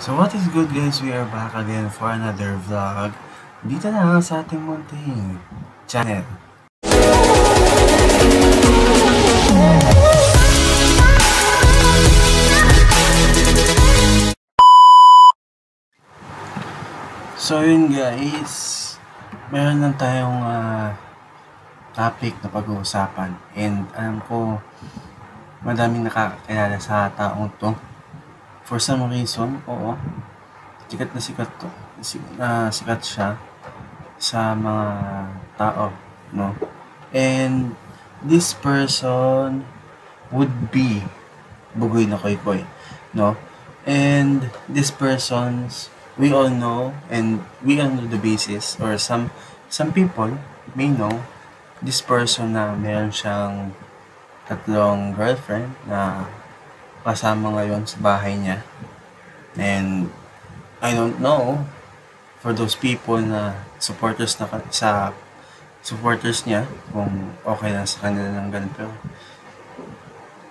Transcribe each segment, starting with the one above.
So what is good guys, we are back again for another vlog dito na sa ating munting channel. So yun guys, meron lang tayong topic na pag-uusapan and alam ko madaming nakakakilala sa taong to. For some reason, oo, sikat na sikat to. Sikat siya sa mga tao, no? And this person would be Bugoy na Koykoy, no? And this person's, we all know, and we all know the basis, or some people may know this person na meron siyang tatlong girlfriend na kasama ngayon sa bahay niya. And I don't know for those people na supporters niya kung okay lang sa kanila ng ganun, pero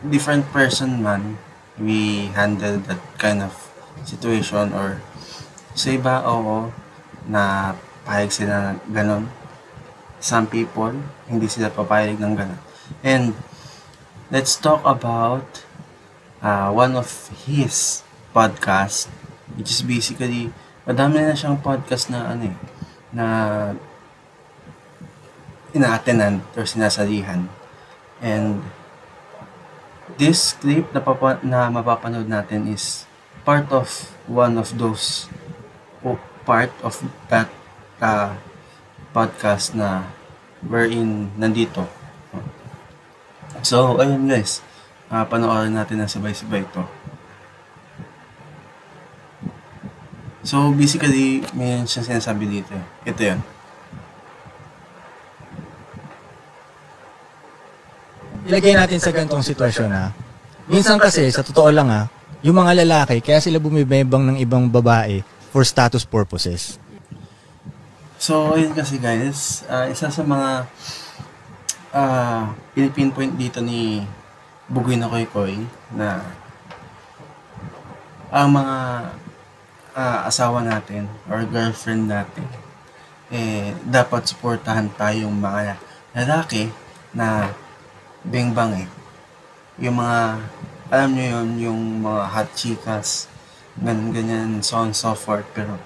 different person man we handle that kind of situation, or sa iba oo na payag sila ng ganun, some people hindi sila papayag ng ganun. And let's talk about one of his podcast, which is basically, madami na siyang podcast na na ina-attendan or sinasalihan. And this clip na mapapanood natin is part of one of those, part of that podcast na wherein nandito. So ayun guys, panoorin natin na sabay-sabay ito. So basically, may siyang sinasabi dito. Ito yun. Ilagay natin sa ganitong sitwasyon minsan kasi, sa totoo lang yung mga lalaki, kaya sila bumibebang ng ibang babae for status purposes. So ayun kasi guys, isa sa mga pinipinpoint dito ni Bugoy na Koykoy na ang mga asawa natin or girlfriend natin dapat suportahan tayong mga lalaki na bengbang yung mga, alam nyo yun, yung mga hot chicas, ganyan, so on so forth. Pero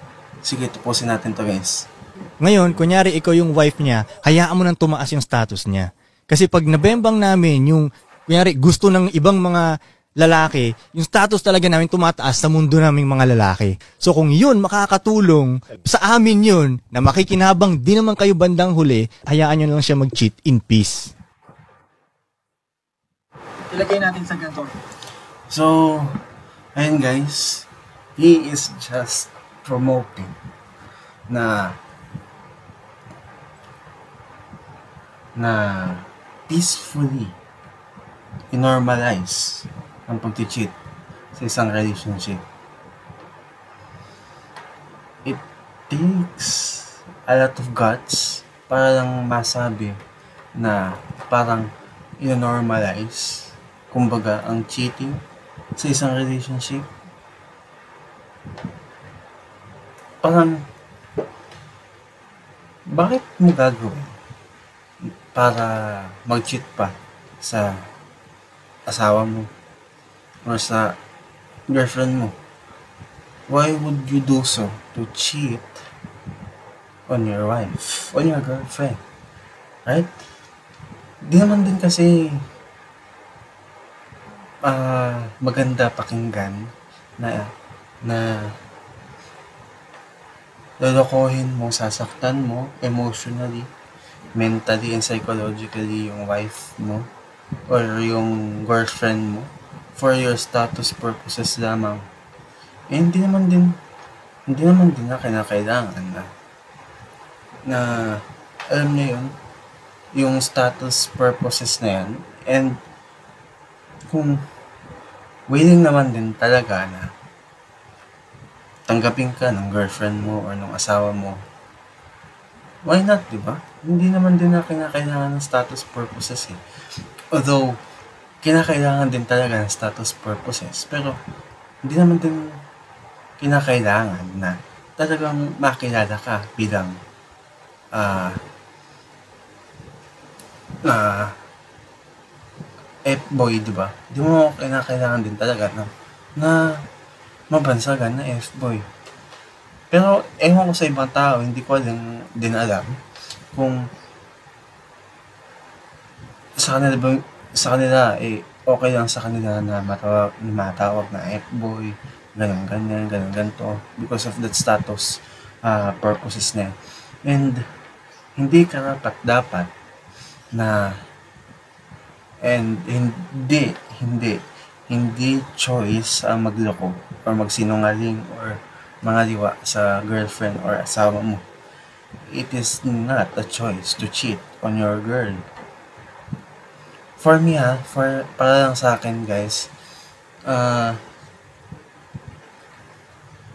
sige, tupusin natin to guys. Ngayon, kunyari ikaw yung wife niya, hayaan mo nang tumaas yung status niya. Kasi pag nabembang namin yung, kunyari gusto ng ibang mga lalaki, yung status talaga namin tumataas sa mundo naming mga lalaki. So kung yun makakatulong sa amin yun, na makikinabang di naman kayo bandang huli, hayaan nyo lang siya mag-cheat in peace. Ilagay natin sa ganito. So, ayun guys, he is just promoting na peacefully i-normalize ang pag-cheat sa isang relationship. It takes a lot of guts para lang masabi na parang i-normalize, kumbaga, ang cheating sa isang relationship. Parang, bakit mo gagawin para mag-cheat pa sa asawa mo or sa girlfriend mo? Why would you do so to cheat on your wife, on your girlfriend? Right? Di naman din kasi maganda pakinggan na lolokohin mo, sasaktan mo emotionally, mentally and psychologically yung wife mo or yung girlfriend mo for your status purposes lamang. Hindi naman din na kinakailangan na alam niyo yun, yung status purposes na yan. And kung willing naman din talaga na tanggapin ka ng girlfriend mo or ng asawa mo, why not, diba? Hindi naman din na kinakailangan ng status purposes Although, kinakailangan din talaga ng status purposes, pero hindi naman din kinakailangan na talagang makilala ka bilang F-boy, di ba? Di mo kinakailangan din talaga na mabansagan na F-boy. Pero ewan ko sa ibang tao, hindi ko din alam kung sa kanila okay lang sa kanila na matawag na F-boy, ganyan, ganito, because of that status purposes na. And hindi dapat na hindi choice ang magloko or magsinungaling or mangaliwa sa girlfriend or asawa mo. It is not a choice to cheat on your girl. For me para lang sa akin guys,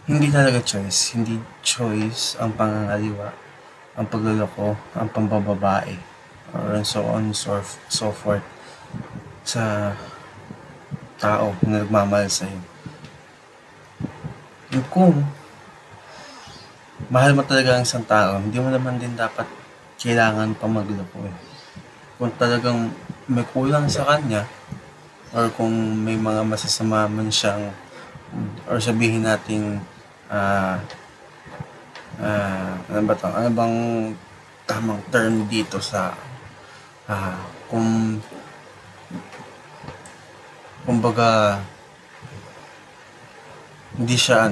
hindi talaga choice. Hindi choice ang pangangaliwa, ang pagluloko, ang pambababae, or so on so forth sa tao na nagmamahal sa'yo. Kung mahal mo talaga ang isang tao, hindi mo naman din dapat kailangan pa magloko eh. Kung talagang may kulang sa kanya, or kung may mga masasama man siyang, or sabihin natin ano bang tamang term dito sa kumbaga hindi siya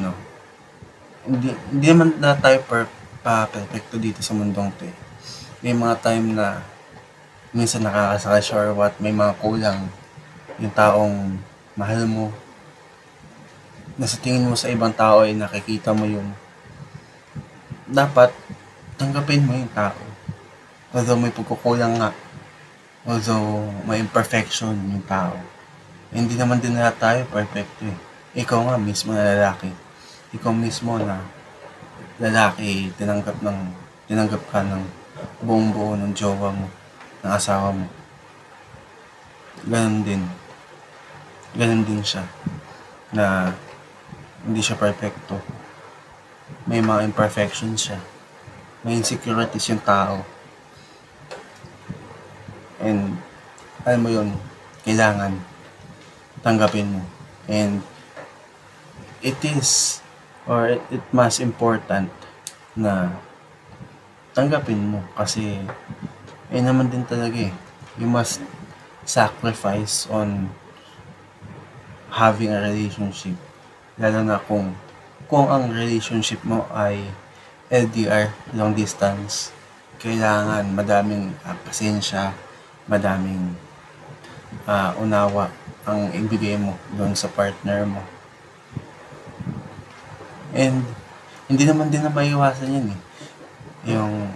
hindi naman na tayo perfecto dito sa mundong to eh. May mga time na minsan nakakasakal siya or what, may mga kulang yung taong mahal mo, na sa tingin mo sa ibang tao ay nakikita mo yung dapat tanggapin mo yung tao. Although may pagkukulang nga, although may imperfection yung tao, hindi naman din lahat tayo perfecto eh. Ikaw nga mismo na lalaki, ikaw mismo na lalaki, tinanggap ka ng buong buo ng jowa mo, ng asawa mo. Ganun din siya, na hindi siya perfecto. May mga imperfections siya, may insecurities yung tao, and alam mo yun, kailangan tanggapin mo. And it must important na tanggapin mo, kasi naman din talaga eh, you must sacrifice on having a relationship, lalo na kung ang relationship mo ay LDR, long distance. Kailangan madaming pasensya, madaming unawa ang ibigay mo doon sa partner mo. And hindi naman din na maiwasan yun eh, yung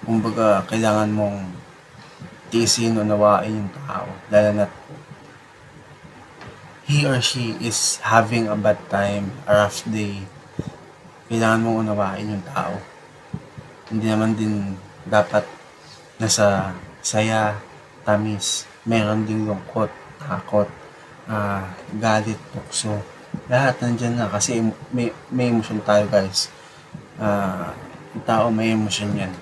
kumbaga kailangan mong tiisin, unawain yung tao, lalo na he or she is having a bad time, a rough day. Kailangan mong unawain yung tao. Hindi naman din dapat nasa saya, tamis, meron din lungkot, takot, galit, tukso. Lahat nandyan na, kasi may emotion tayo guys. Yung tao may emotion yan,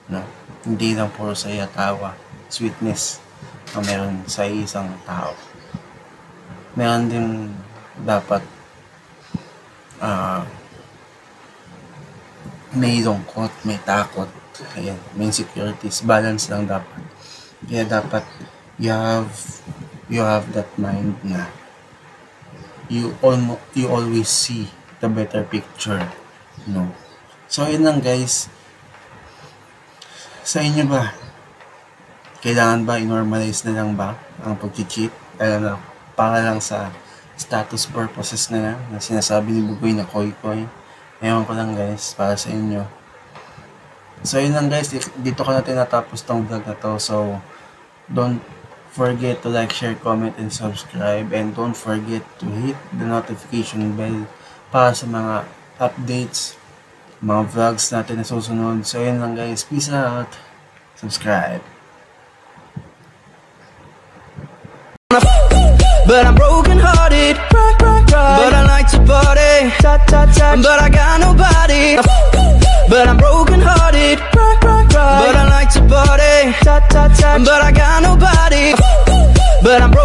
no? Hindi lang puro saya, tawa, sweetness ang meron sa isang tao. Meron din dapat may lungkot, may takot, ayan, may insecurities, balance lang dapat. Kaya dapat you have that mind na you always see the better picture, no? So yun lang guys. Sa inyo ba, kailangan ba i-normalize na lang ba ang pag-cheat? Para lang sa status purposes na lang, na sinasabi ni Bugoy na koy-koy. Ewan ko lang guys, para sa inyo. So yun lang guys, dito ko na tinatapos tong vlog na to. So don't forget to like, share, comment, and subscribe. And don't forget to hit the notification bell para sa mga updates, mga vlogs natin na susunod. So yun lang guys, peace out, subscribe. But I'm broken hearted, but I like to party. but I got nobody. But I'm broke.